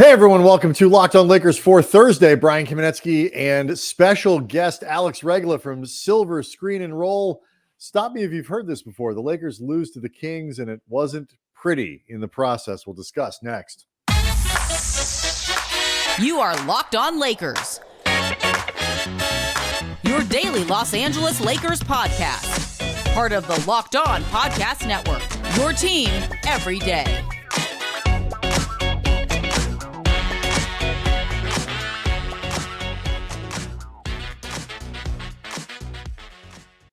Hey everyone, welcome to Locked On Lakers for Thursday. Brian Kamenetsky and special guest Alex Regla from Silver Screen and Roll. Stop me if you've heard this before. The Lakers lose to the Kings and it wasn't pretty in the process. We'll discuss next. You are Locked On Lakers, your daily Los Angeles Lakers podcast. Part of the Locked On Podcast Network, your team every day.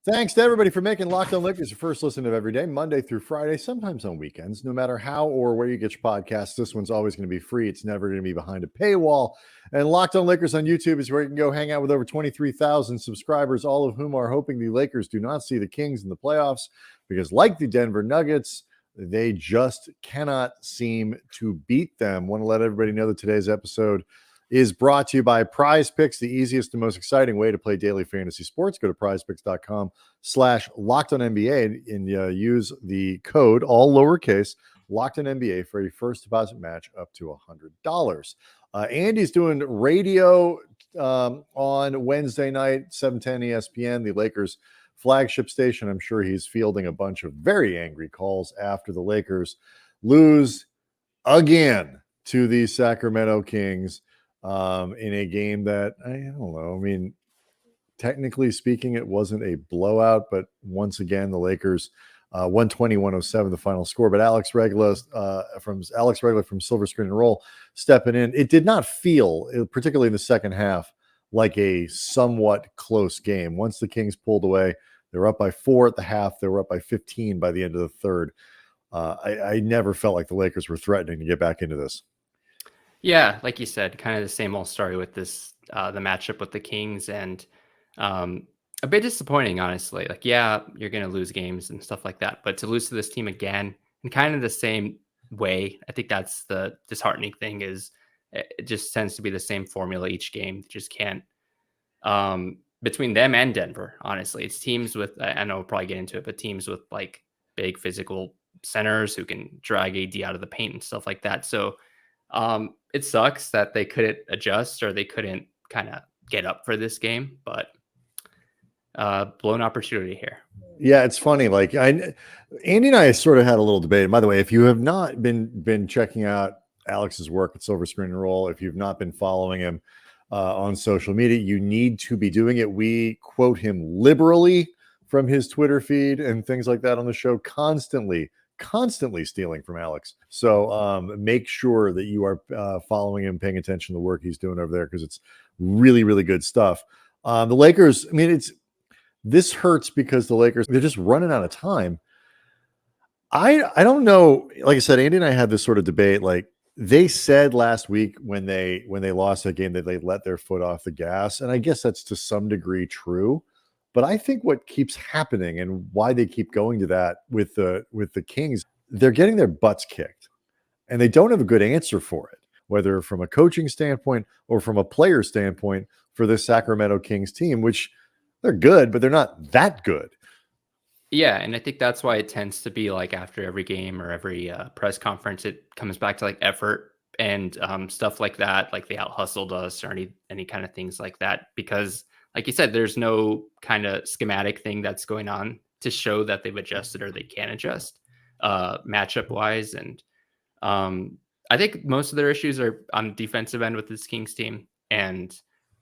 Thanks to everybody for making Locked On Lakers your first listen of every day, Monday through Friday, sometimes on weekends. No matter how or where you get your podcasts, this one's always going to be free. It's never going to be behind a paywall. And Locked On Lakers on YouTube is where you can go hang out with over 23,000 subscribers, all of whom are hoping the Lakers do not see the Kings in the playoffs because, like the Denver Nuggets, they just cannot seem to beat them. Want to let everybody know that today's episode is brought to you by PrizePicks, the easiest and most exciting way to play daily fantasy sports. Go to prizepicks.com/LockedOnNBA and use the code, all lowercase, LockedOnNBA for a first deposit match up to $100. Andy's doing radio on Wednesday night, 7:10 ESPN, the Lakers flagship station. I'm sure he's fielding a bunch of very angry calls after the Lakers lose again to the Sacramento Kings. In a game that, I don't know, I mean, technically speaking, it wasn't a blowout, but once again, the Lakers 120-107, the final score. But Alex Regla from Silver Screen and Roll stepping in. It did not feel, particularly in the second half, like a somewhat close game. Once the Kings pulled away, they were up by 4 at the half. They were up by 15 by the end of the third. I never felt like the Lakers were threatening to get back into this. Yeah, like you said, kind of the same old story with this, the matchup with the Kings, and a bit disappointing, honestly. Like, yeah, you're going to lose games and stuff like that, but to lose to this team again in kind of the same way, I think that's the disheartening thing. Is it just tends to be the same formula each game. You just can't, between them and Denver, honestly. It's teams with, I know we'll probably get into it, but teams with like big physical centers who can drag AD out of the paint and stuff like that. So it sucks that they couldn't adjust or they couldn't kind of get up for this game, but blown opportunity here. Yeah, it's funny. Like Andy and I sort of had a little debate. And by the way, if you have not been checking out Alex's work at Silver Screen and Roll, if you've not been following him on social media, you need to be doing it. We quote him liberally from his Twitter feed and things like that on the show, constantly stealing from Alex. So make sure that you are following him, paying attention to the work he's doing over there, because it's really, really good stuff. The Lakers, I mean, this hurts because the Lakers, they're just running out of time. I don't know. Like I said, Andy and I had this sort of debate. Like they said last week when they lost that game that they let their foot off the gas. And I guess that's to some degree true. But I think what keeps happening and why they keep going to that with the Kings, they're getting their butts kicked and they don't have a good answer for it, whether from a coaching standpoint or from a player standpoint for the Sacramento Kings team, which they're good, but they're not that good. Yeah, and I think that's why it tends to be like after every game or every press conference, it comes back to like effort and stuff like that, like they out-hustled us or any kind of things like that, because like you said, there's no kind of schematic thing that's going on to show that they've adjusted or they can adjust matchup wise. And I think most of their issues are on the defensive end with this Kings team. And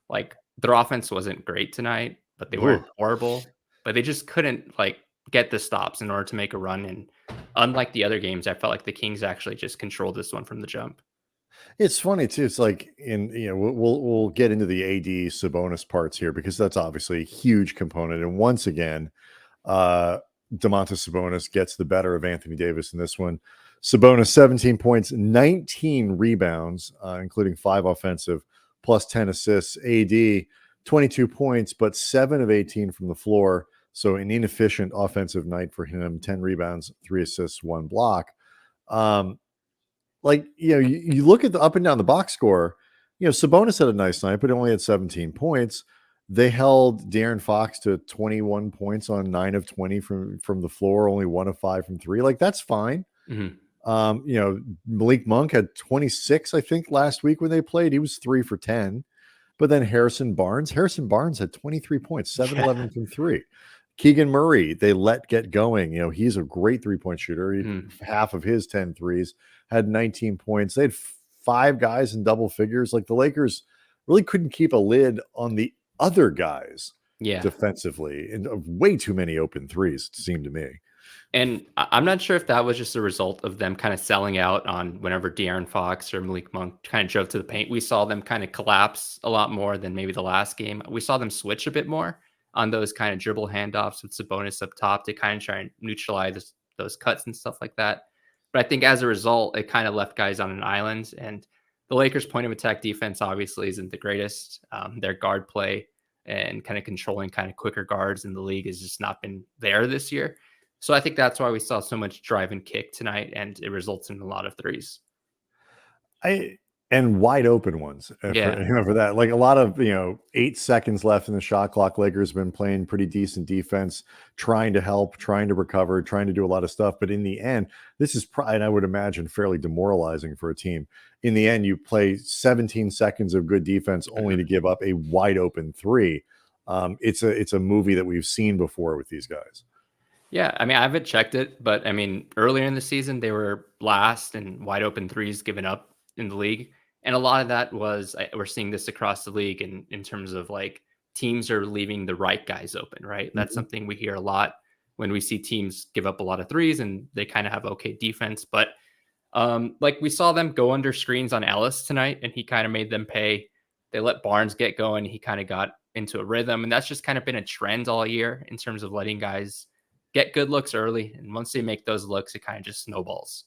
like their offense wasn't great tonight, but they weren't horrible, but they just couldn't like get the stops in order to make a run. And unlike the other games, I felt like the Kings actually just controlled this one from the jump. It's funny too. It's like we'll get into the AD Sabonis parts here because that's obviously a huge component. And once again, Domantas Sabonis gets the better of Anthony Davis in this one. Sabonis 17 points, 19 rebounds, including 5 offensive, plus 10 assists. AD 22 points, but 7 of 18 from the floor. So an inefficient offensive night for him. 10 rebounds, 3 assists, 1 block. Like, you look at the up and down the box score, Sabonis had a nice night, but only had 17 points. They held De'Aaron Fox to 21 points on 9 of 20 from the floor, only 1 of 5 from 3. Like, that's fine. Mm-hmm. Malik Monk had 26, I think, last week when they played. He was 3 for 10. But then Harrison Barnes had 23 points, 7-11 from 3. Keegan Murray, they let get going. He's a great 3-point shooter. Half of his 10 threes had 19 points. They had 5 guys in double figures. Like, the Lakers really couldn't keep a lid on the other guys defensively, and way too many open threes, it seemed to me. And I'm not sure if that was just a result of them kind of selling out on whenever De'Aaron Fox or Malik Monk kind of drove to the paint. We saw them kind of collapse a lot more than maybe the last game. We saw them switch a bit more on those kind of dribble handoffs with Sabonis up top to kind of try and neutralize those cuts and stuff like that. But I think as a result, it kind of left guys on an island. And the Lakers' point of attack defense obviously isn't the greatest. Their guard play and kind of controlling kind of quicker guards in the league has just not been there this year. So I think that's why we saw so much drive and kick tonight, and it results in a lot of threes. And wide open ones for that. Like, a lot of 8 seconds left in the shot clock. Lakers have been playing pretty decent defense, trying to help, trying to recover, trying to do a lot of stuff. But in the end, this is probably, and I would imagine, fairly demoralizing for a team. In the end, you play 17 seconds of good defense only to give up a wide open 3. It's a movie that we've seen before with these guys. Yeah, I mean, I haven't checked it, but I mean, earlier in the season, they were last in wide open threes given up in the league. And a lot of that was, we're seeing this across the league in terms of, like, teams are leaving the right guys open, right? That's something we hear a lot when we see teams give up a lot of threes and they kind of have okay defense. But like, we saw them go under screens on Ellis tonight, and he kind of made them pay. They let Barnes get going. He kind of got into a rhythm, and that's just kind of been a trend all year in terms of letting guys get good looks early, and once they make those looks, it kind of just snowballs.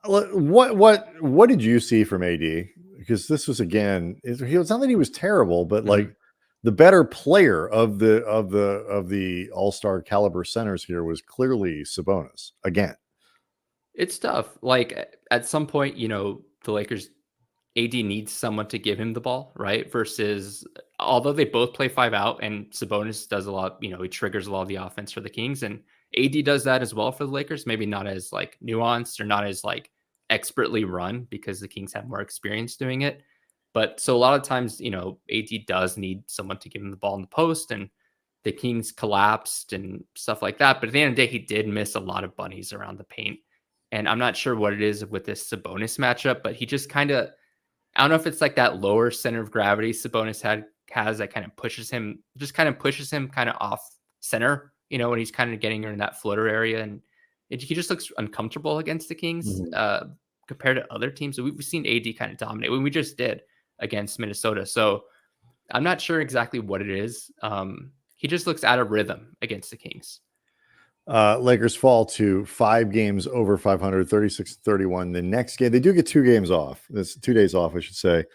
What did you see from AD? Because this was, again, it's not that he was terrible, but like, the better player of the all-star caliber centers here was clearly Sabonis again. It's tough. Like, at some point, the Lakers, AD needs someone to give him the ball, right? Versus, although they both play 5 out, and Sabonis does a lot, he triggers a lot of the offense for the Kings, and AD does that as well for the Lakers. Maybe not as, like, nuanced or not as, like, expertly run, because the Kings have more experience doing it. But so a lot of times, AD does need someone to give him the ball in the post, and the Kings collapsed and stuff like that. But at the end of the day, he did miss a lot of bunnies around the paint. And I'm not sure what it is with this Sabonis matchup, but he just kind of, I don't know if it's like that lower center of gravity Sabonis has that kind of pushes him kind of off center, when he's kind of getting in that floater area. And he just looks uncomfortable against the Kings compared to other teams. So we've seen AD kind of dominate when we just did against Minnesota. So I'm not sure exactly what it is. He just looks out of rhythm against the Kings. Lakers fall to 5 games over 500, 36-31. The next game, they do get 2 games off. That's 2 days off, I should say.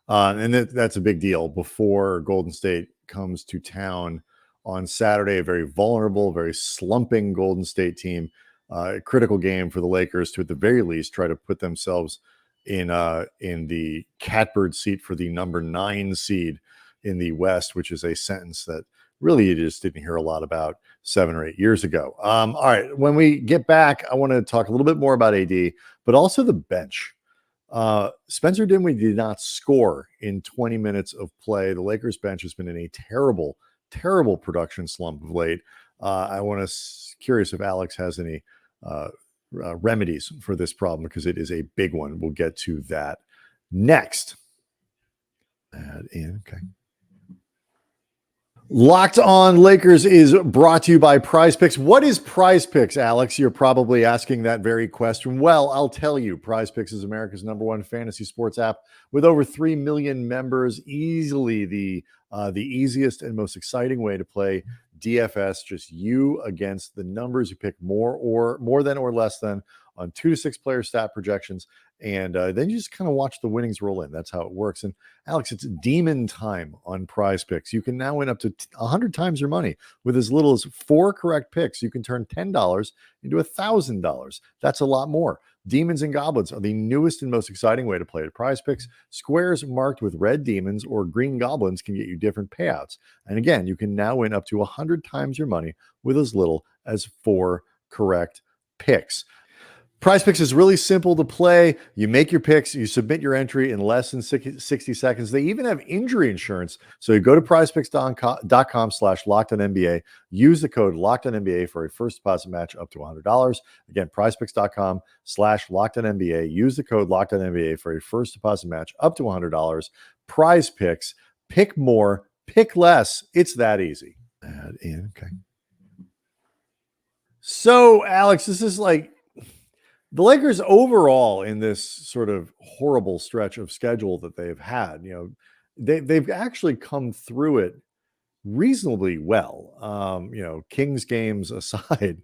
And that's a big deal before Golden State comes to town on Saturday. A very vulnerable, very slumping Golden State team. A critical game for the Lakers to, at the very least, try to put themselves in the catbird seat for the number 9 seed in the West, which is a sentence that really you just didn't hear a lot about 7 or 8 years ago. All right, when we get back, I want to talk a little bit more about AD, but also the bench. Spencer Dinwiddie did not score in 20 minutes of play. The Lakers bench has been in a terrible, terrible production slump of late. I want to curious if Alex has any remedies for this problem, because it is a big one. We'll get to that next. Add in, okay. Locked On Lakers is brought to you by PrizePicks. What is PrizePicks, Alex? You're probably asking that very question. Well, I'll tell you. PrizePicks is America's #1 fantasy sports app with over 3 million members. Easily the easiest and most exciting way to play DFS. Just you against the numbers. You pick more than or less than on 2 to 6 player stat projections, and then you just kind of watch the winnings roll in. That's how it works. And Alex, it's demon time on PrizePicks. You can now win up to 100 times your money with as little as 4 correct picks. You can turn $10 into $1,000. That's a lot more. Demons and Goblins are the newest and most exciting way to play at PrizePicks. Squares marked with red demons or green goblins can get you different payouts. And again, you can now win up to 100 times your money with as little as 4 correct picks. PrizePicks is really simple to play. You make your picks, you submit your entry in less than 60 seconds. They even have injury insurance. So you go to prizepicks.com/LockedOnNBA. Use the code LockedOnNBA for a first deposit match up to $100. Again, prizepicks.com/LockedOnNBA. Use the code LockedOnNBA for a first deposit match up to $100. PrizePicks. Pick more, pick less. It's that easy. Add in. Okay. So, Alex, this is like the Lakers overall in this sort of horrible stretch of schedule that they've had. They've actually come through it reasonably well. Kings games aside,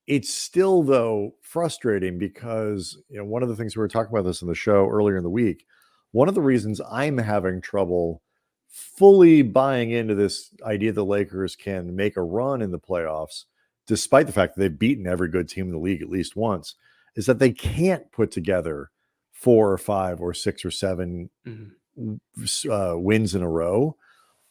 it's still though frustrating because one of the things we were talking about this in the show earlier in the week. One of the reasons I'm having trouble fully buying into this idea the Lakers can make a run in the playoffs, despite the fact that they've beaten every good team in the league at least once, is that they can't put together 4 or 5 or 6 or 7 wins in a row.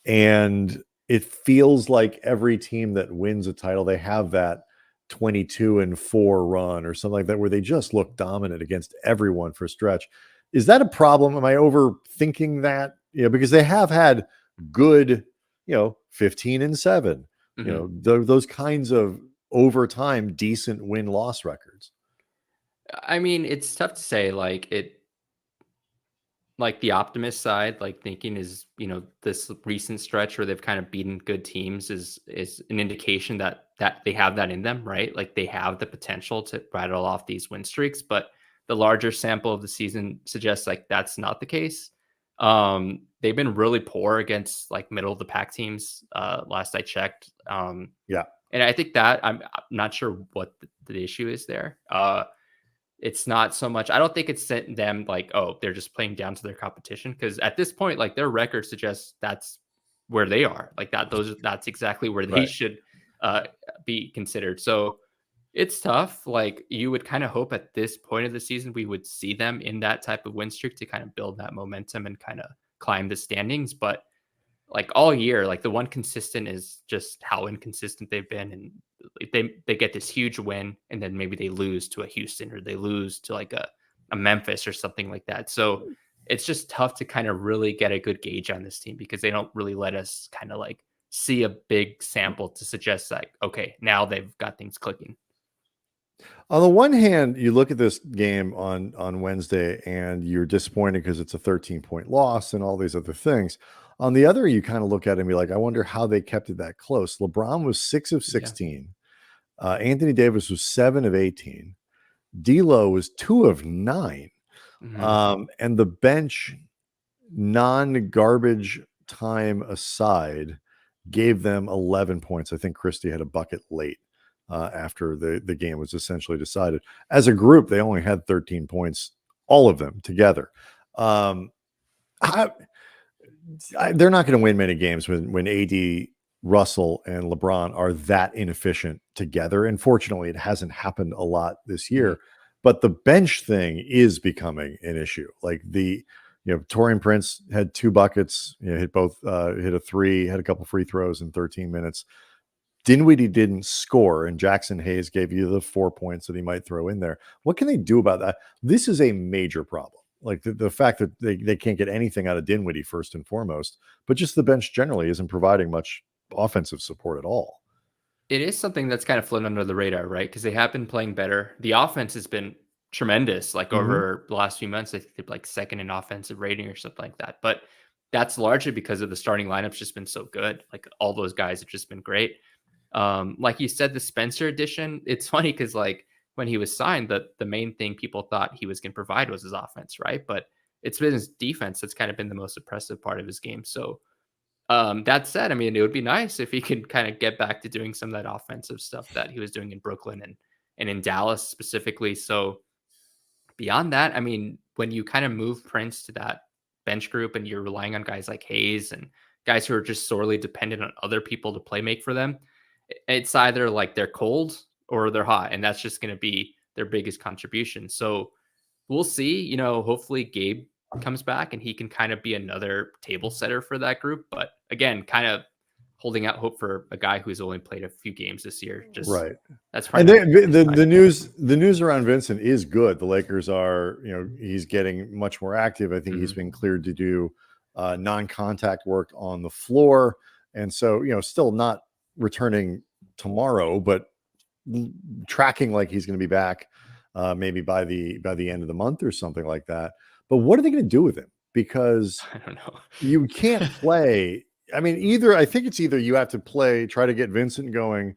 And it feels like every team that wins a title, they have that 22-4 run or something like that, where they just look dominant against everyone for a stretch. Is that a problem? Am I overthinking that? Because they have had good, 15-7, those kinds of overtime decent win-loss records. I mean, it's tough to say. Like the optimist side, like thinking is, this recent stretch where they've kind of beaten good teams is an indication that they have that in them, right? Like they have the potential to rattle off these win streaks, but the larger sample of the season suggests like that's not the case. They've been really poor against like middle of the pack teams. Last I checked. Yeah. And I think that I'm not sure what the issue is there. It's not so much. I don't think it's sent them like, oh, they're just playing down to their competition. Because at this point, like their record suggests that's where they are. Like that's exactly where they should be considered. So it's tough. Like you would kind of hope at this point of the season, we would see them in that type of win streak to kind of build that momentum and kind of climb the standings. But like all year, like the one consistent is just how inconsistent they've been. And they get this huge win and then maybe they lose to a Houston or they lose to like a Memphis or something like that. So it's just tough to kind of really get a good gauge on this team because they don't really let us kind of like see a big sample to suggest like, okay, now they've got things clicking. On the one hand, you look at this game on Wednesday and you're disappointed because it's a 13-point loss and all these other things. On the other, you kind of look at it and be like, I wonder how they kept it that close. LeBron was 6 of 16. Yeah. Anthony Davis was 7 of 18. D'Lo was 2 of 9. And the bench, non-garbage time aside, gave them 11 points. I think Christie had a bucket late after the game was essentially decided. As a group, they only had 13 points, all of them together. They're not going to win many games when AD, Russell, and LeBron are that inefficient together. And fortunately, it hasn't happened a lot this year. But the bench thing is becoming an issue. Like Taurean Prince had 2 buckets, hit a 3, had a couple free throws in 13 minutes. Dinwiddie didn't score, and Jackson Hayes gave you the 4 points that he might throw in there. What can they do about that? This is a major problem. Like the fact that they can't get anything out of Dinwiddie first and foremost, but just the bench generally isn't providing much offensive support at all. It is something that's kind of flown under the radar, right? Because they have been playing better. The offense has been tremendous. Like over the last few months, I think they're like second in offensive rating or something like that. But that's largely because of the starting lineup's just been so good. Like all those guys have just been great. Like you said, the Spencer addition, it's funny because like when he was signed, the main thing people thought he was going to provide was his offense, right? But it's been his defense that's kind of been the most impressive part of his game. So that said, I mean, it would be nice if he could kind of get back to doing some of that offensive stuff that he was doing in Brooklyn and in Dallas specifically. So beyond that, I mean, when you kind of move Prince to that bench group and you're relying on guys like Hayes and guys who are just sorely dependent on other people to play make for them, it's either like they're cold or they're hot, and that's just going to be their biggest contribution. So we'll see, hopefully Gabe comes back and he can kind of be another table setter for that group. But again, kind of holding out hope for a guy who's only played a few games this year. Just Right. that's And probably the news around Vincent is good. The Lakers are, he's getting much more active. I think he's been cleared to do non-contact work on the floor. And so, still not returning tomorrow, but tracking like he's going to be back maybe by the end of the month or something like that. But what are they going to do with him? Because I don't know. you can't play. I mean, I think it's either you have to try to get Vincent going,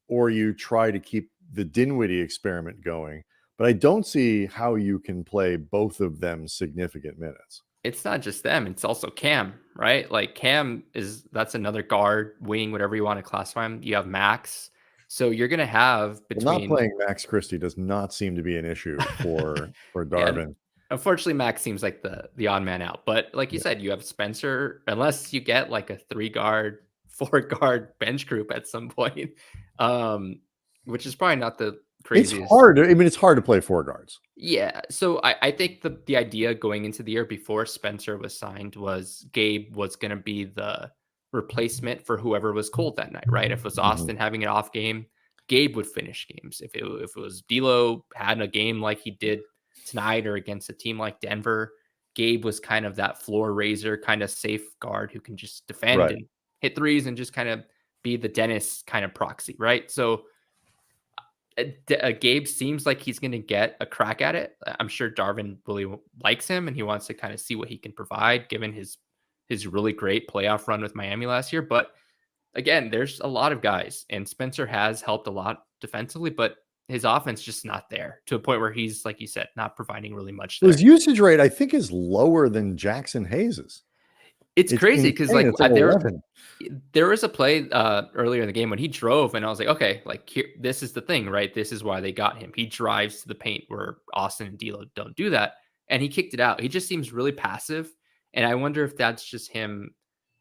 or you try to keep the Dinwiddie experiment going. But I don't see how you can play both of them significant minutes. It's not just them, it's also Cam, right? Like Cam that's another guard, wing, whatever you want to classify him. You have Max. So you're going to have between not playing Max Christie does not seem to be an issue for Darvin. Unfortunately, Max seems like the odd man out. But like you said, you have Spencer, unless you get like a 3-guard, 4-guard bench group at some point, which is probably not the craziest. It's hard. I mean, it's hard to play 4 guards. Yeah. So I think the idea going into the year before Spencer was signed was Gabe was going to be the replacement for whoever was cold that night, right? If it was Austin having an off game, Gabe would finish games. If it was D'Lo had a game like he did tonight or against a team like Denver, Gabe was kind of that floor raiser, kind of safe guard who can just defend and hit threes and just kind of be the Dennis kind of proxy, right? So Gabe seems like he's going to get a crack at it. I'm sure Darvin really likes him and he wants to kind of see what he can provide given his really great playoff run with Miami last year. But again, there's a lot of guys and Spencer has helped a lot defensively, but his offense just not there to a point where he's, like you said, not providing really much there. His usage rate, I think, is lower than Jackson Hayes's. It's crazy because like there was a play earlier in the game when he drove and I was like, okay, like here, this is the thing, right? This is why they got him. He drives to the paint where Austin and D'Lo don't do that. And he kicked it out. He just seems really passive. And I wonder if that's just him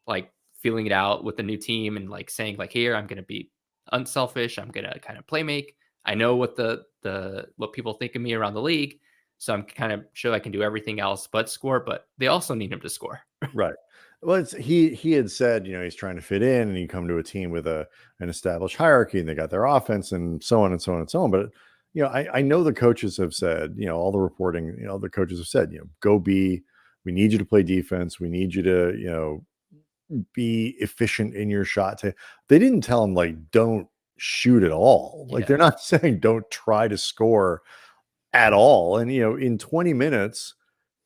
like feeling it out with the new team and like saying like, here, I'm going to be unselfish. I'm going to kind of play make. I know what what people think of me around the league. So I'm kind of sure I can do everything else but score, but they also need him to score. Right. Well, he had said, he's trying to fit in and you come to a team with an established hierarchy and they got their offense and so on and so on and so on. But, I know the coaches have said, all the reporting, the coaches have said, we need you to play defense. We need you to, be efficient in your shot. They didn't tell him like, don't shoot at all. Like they're not saying don't try to score at all. And, in 20 minutes,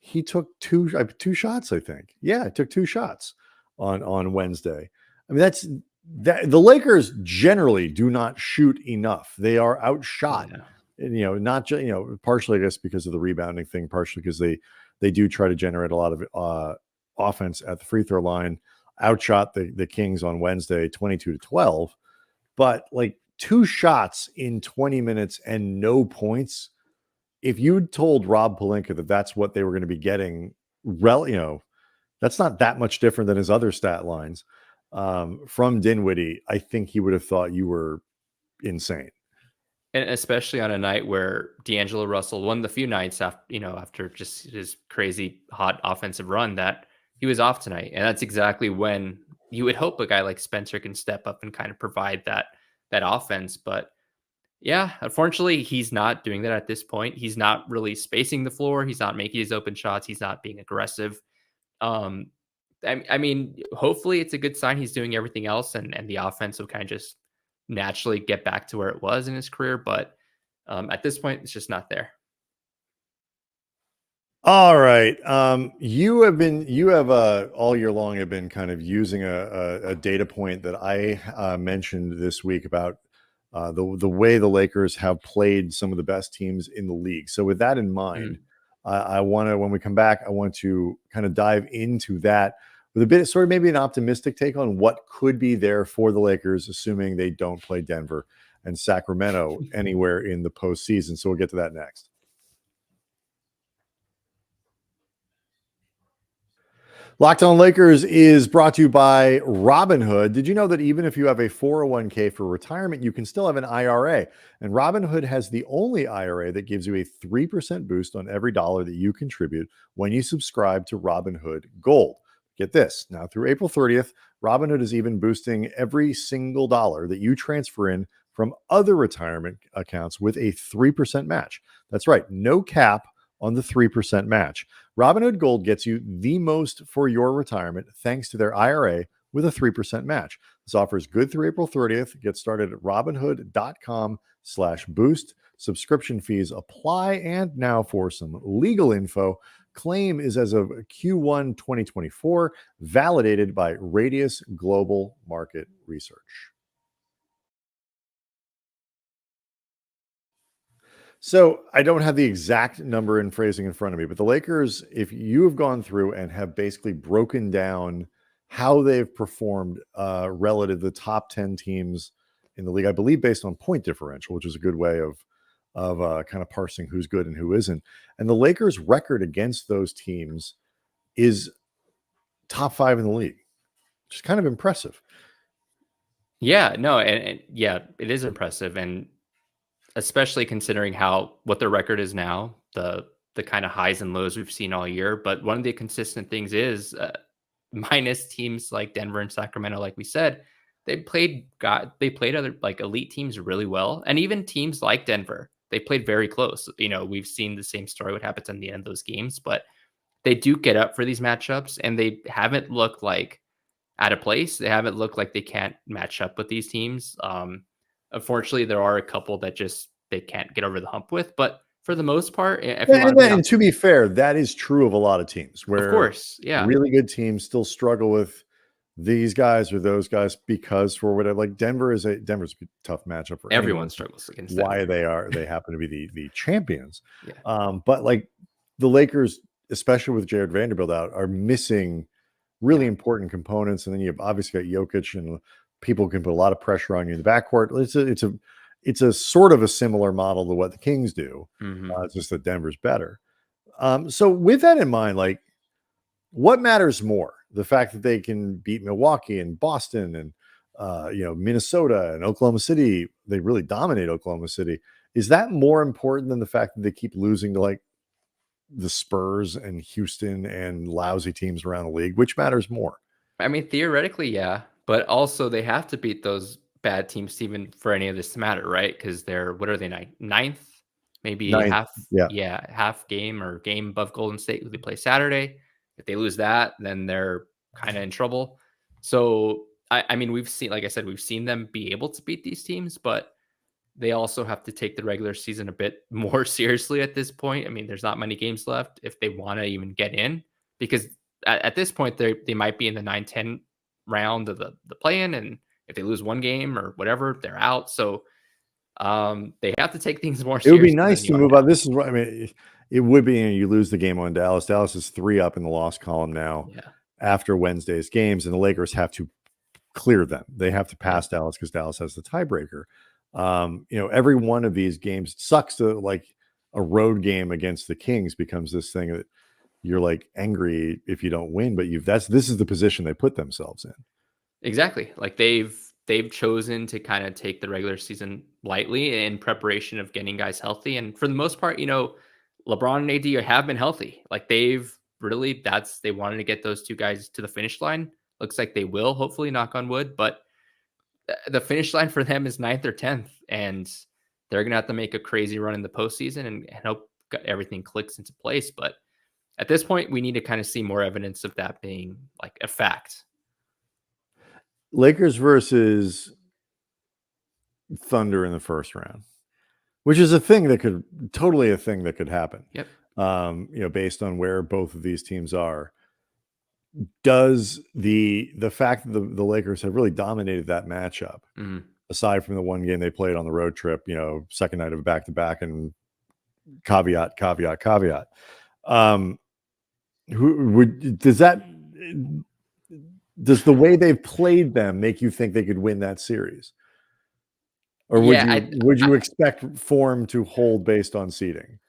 he took two shots, I think. Yeah, it took 2 shots on Wednesday. I mean, the Lakers generally do not shoot enough. They are outshot. And, not just, partially, I guess, because of the rebounding thing, partially because they do try to generate a lot of offense at the free throw line. Outshot the Kings on Wednesday, 22-12. But like 2 shots in 20 minutes and no points. If you'd told Rob Pelinka that that's what they were going to be getting, that's not that much different than his other stat lines from Dinwiddie. I think he would have thought you were insane. And especially on a night where D'Angelo Russell, one of the few nights after just his crazy hot offensive run, that he was off tonight. And that's exactly when you would hope a guy like Spencer can step up and kind of provide that offense. But yeah, unfortunately, he's not doing that at this point. He's not really spacing the floor. He's not making his open shots. He's not being aggressive. I mean, hopefully it's a good sign he's doing everything else and the offense will kind of just naturally get back to where it was in his career. But at this point, it's just not there. All right. You have all year long have been kind of using a data point that I mentioned this week about the way the Lakers have played some of the best teams in the league. So with that in mind, I want to, when we come back, I want to kind of dive into that with a bit, sort of maybe an optimistic take on what could be there for the Lakers, assuming they don't play Denver and Sacramento anywhere in the postseason. So we'll get to that next. Locked On Lakers is brought to you by Robinhood. Did you know that even if you have a 401k for retirement, you can still have an IRA? And Robinhood has the only IRA that gives you a 3% boost on every dollar that you contribute when you subscribe to Robinhood Gold. Get this. Now through April 30th, Robinhood is even boosting every single dollar that you transfer in from other retirement accounts with a 3% match. That's right, no cap on the 3% match. Robinhood Gold gets you the most for your retirement thanks to their IRA with a 3% match. This offer is good through April 30th. Get started at robinhood.com/boost. Subscription fees apply. And now for some legal info. Claim is as of Q1 2024, validated by Radius Global Market Research. So I don't have the exact number and phrasing in front of me, but the Lakers, if you have gone through and have basically broken down how they've performed relative to the top 10 teams in the league, I believe based on point differential, which is a good way of kind of parsing who's good and who isn't. And the Lakers' record against those teams is top 5 in the league, which is kind of impressive. Yeah, no, and yeah, it is impressive. And especially considering what their record is now, the kind of highs and lows we've seen all year. But one of the consistent things is minus teams like Denver and Sacramento, like we said, they played other like elite teams really well, and even teams like Denver, they played very close. We've seen the same story what happens in the end of those games, but they do get up for these matchups, and they haven't looked like out of place. They haven't looked like they can't match up with these teams. Unfortunately, there are a couple that just they can't get over the hump with, but for the most part, and to be fair, that is true of a lot of teams where, of course, yeah, really good teams still struggle with these guys or those guys because for whatever, like Denver's a tough matchup for everyone struggles against why they happen to be the champions. Yeah. But like the Lakers, especially with Jared Vanderbilt out, are missing really important components, and then you've obviously got Jokic, and people can put a lot of pressure on you in the backcourt. It's a sort of a similar model to what the Kings do. It's just that Denver's better. So with that in mind, like, what matters more? The fact that they can beat Milwaukee and Boston and Minnesota and Oklahoma City, they really dominate Oklahoma City. Is that more important than the fact that they keep losing to like the Spurs and Houston and lousy teams around the league? Which matters more? I mean, theoretically, yeah, but also they have to beat those bad teams even for any of this to matter, right? Because what are they, ninth? Maybe half game or game above Golden State, who they play Saturday. If they lose that, then they're kind of in trouble. So, I mean, we've seen them be able to beat these teams, but they also have to take the regular season a bit more seriously at this point. I mean, there's not many games left if they want to even get in, because at this point, they might be in the 9-10 round of the play-in, and if they lose one game or whatever, they're out. So they have to take things more seriously. It would be nice to move on. This is what I mean. It would be, you lose the game on Dallas. Dallas is 3 up in the loss column now after Wednesday's games, and the Lakers have to clear them. They have to pass Dallas because Dallas has the tiebreaker. Every one of these games sucks to like a road game against the Kings becomes this thing that you're like angry if you don't win, but this is the position they put themselves in. Exactly. Like they've chosen to kind of take the regular season lightly in preparation of getting guys healthy. And for the most part, LeBron and AD have been healthy. Like they wanted to get those two guys to the finish line. Looks like they will, hopefully, knock on wood, but the finish line for them is 9th or 10th, and they're going to have to make a crazy run in the postseason and hope everything clicks into place. But at this point, we need to kind of see more evidence of that being like a fact. Lakers versus Thunder in the first round, which is a thing that could happen. Yep. Based on where both of these teams are. Does the fact that the Lakers have really dominated that matchup, aside from the one game they played on the road trip, second night of a back-to-back, and caveat, does the way they've played them make you think they could win that series? Or would you expect form to hold based on seeding?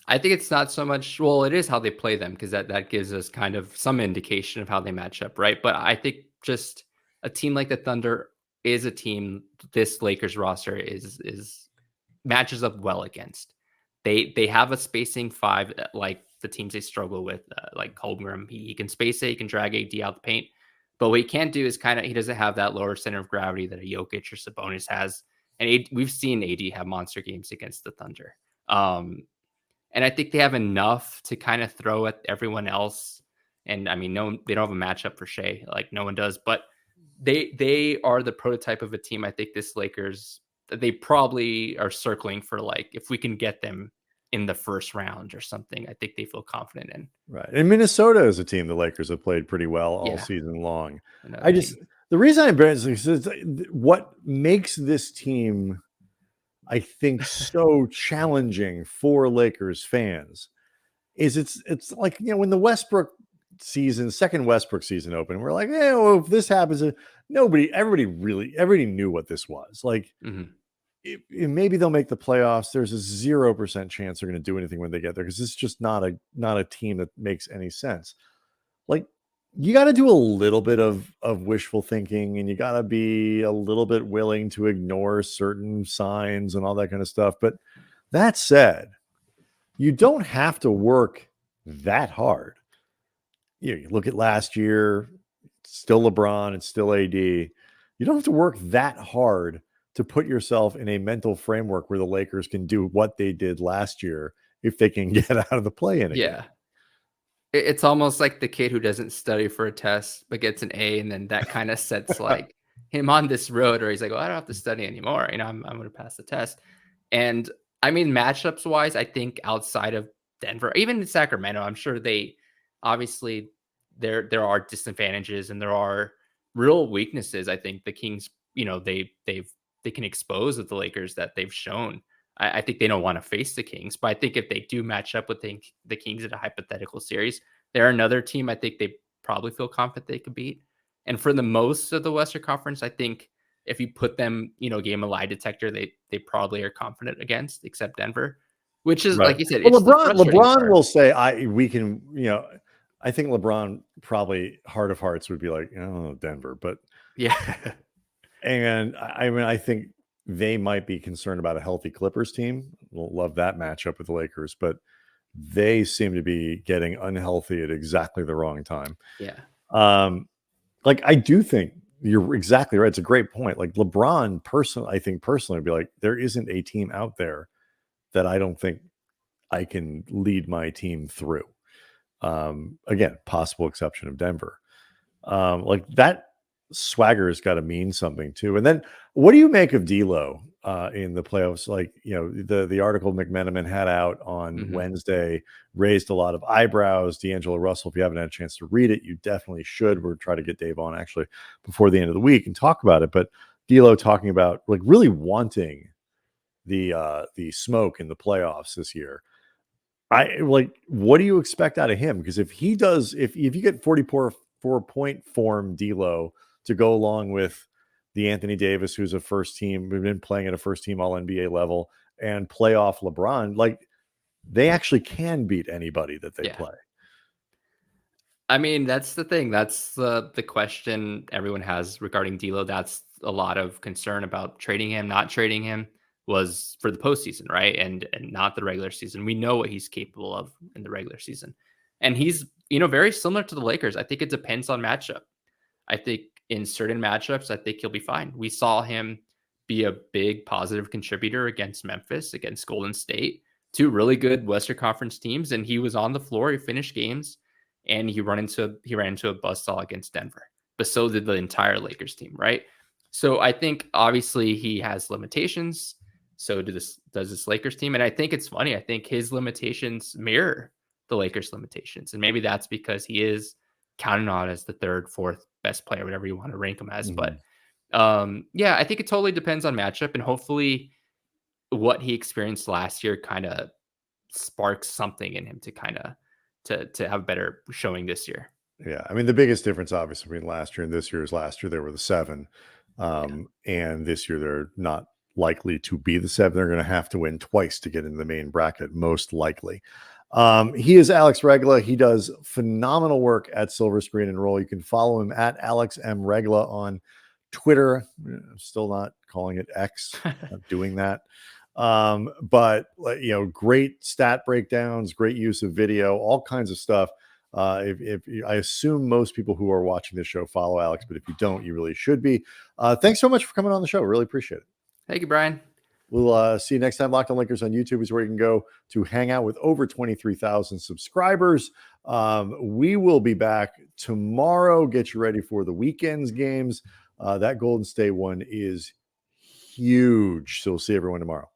I think it's not so much, well, it is how they play them, because that gives us kind of some indication of how they match up, right? But I think just a team like the Thunder is a team this Lakers roster is matches up well against. They have a spacing 5 like the teams they struggle with, like Holmgren. He can space it, he can drag AD out the paint. But what he can't do is he doesn't have that lower center of gravity that a Jokic or Sabonis has. And we've seen AD have monster games against the Thunder. And I think they have enough to kind of throw at everyone else. And I mean, no, they don't have a matchup for Shea, like no one does, but they are the prototype of a team. I think this Lakers, they probably are circling for, like, if we can get them in the first round or something, I think they feel confident in. Right. And Minnesota is a team the Lakers have played pretty well all season long. The reason I bring this is what makes this team, I think, so challenging for Lakers fans is it's like, when the second Westbrook season opened, we're like, well, if this happens, everybody knew what this was. Like, maybe they'll make the playoffs. There's a 0% chance they're going to do anything when they get there, because it's just not a team that makes any sense. Like, you got to do a little bit of wishful thinking, and you got to be a little bit willing to ignore certain signs and all that kind of stuff. But that said, you don't have to work that hard. You look at last year, it's still LeBron, it's still AD. You don't have to work that hard to put yourself in a mental framework where the Lakers can do what they did last year if they can get out of the play-in again. Yeah. It's almost like the kid who doesn't study for a test but gets an A, and then that kind of sets like him on this road where he's like, well, I don't have to study anymore. I'm going to pass the test. And I mean, matchups wise, I think outside of Denver, even in Sacramento, I'm sure they obviously there are disadvantages and there are real weaknesses. I think the Kings, they can expose with the Lakers that they've shown. I think they don't want to face the Kings, but I think if they do match up with the Kings in a hypothetical series, they're another team I think they probably feel confident they could beat. And for the most of the Western Conference, I think if you put them, game of lie detector, they probably are confident against, except Denver, which is, like you said, well, LeBron will say, I think LeBron probably heart of hearts would be like, oh, Denver, but yeah. And I mean, I think they might be concerned about a healthy Clippers team. We'll love that matchup with the Lakers, but they seem to be getting unhealthy at exactly the wrong time. Yeah. Like, I do think you're exactly right. It's a great point. Like, LeBron I think personally would be like, there isn't a team out there that I don't think I can lead my team through. Again, possible exception of Denver. Like, that swagger has got to mean something too. And then what do you make of D'Lo in the playoffs? Like, the article McMenamin had out on Wednesday raised a lot of eyebrows. D'Angelo Russell, if you haven't had a chance to read it, you definitely should. We're trying to get Dave on actually before the end of the week and talk about it. But D'Lo talking about, like, really wanting the smoke in the playoffs this year. What do you expect out of him? Because if you get 44-point form D'Lo to go along with the Anthony Davis, who's a first team, we've been playing at a first team all NBA level, and playoff LeBron, like, they actually can beat anybody that they play. I mean, that's the thing. That's the question everyone has regarding D'Lo. That's a lot of concern about trading him, not trading him, was for the postseason, right? And not the regular season. We know what he's capable of in the regular season. And he's, very similar to the Lakers. I think it depends on matchup. I think in certain matchups, I think he'll be fine. We saw him be a big positive contributor against Memphis, against Golden State, two really good Western Conference teams. And he was on the floor. He finished games, and he ran into a buzzsaw against Denver. But so did the entire Lakers team, right? So I think obviously he has limitations. So does this Lakers team. And I think it's funny. I think his limitations mirror the Lakers' limitations. And maybe that's because he is counted on as the third, fourth best player, whatever you want to rank him as. But I think it totally depends on matchup. And hopefully what he experienced last year kind of sparks something in him to kind of to have a better showing this year. Yeah. I mean, the biggest difference obviously between last year and this year is last year they were the 7. And this year they're not likely to be the 7. They're going to have to win twice to get into the main bracket, most likely. He is Alex Regla. He does phenomenal work at Silver Screen and Roll. You can follow him at Alex M. Regla on Twitter. I'm still not calling it X. Not doing that. But great stat breakdowns, great use of video, all kinds of stuff. I assume most people who are watching this show follow Alex, but if you don't, you really should be. Thanks so much for coming on the show. Really appreciate it. Thank you, Brian. We'll see you next time. Locked On Lakers on YouTube is where you can go to hang out with over 23,000 subscribers. We will be back tomorrow. Get you ready for the weekend's games. That Golden State one is huge. So we'll see everyone tomorrow.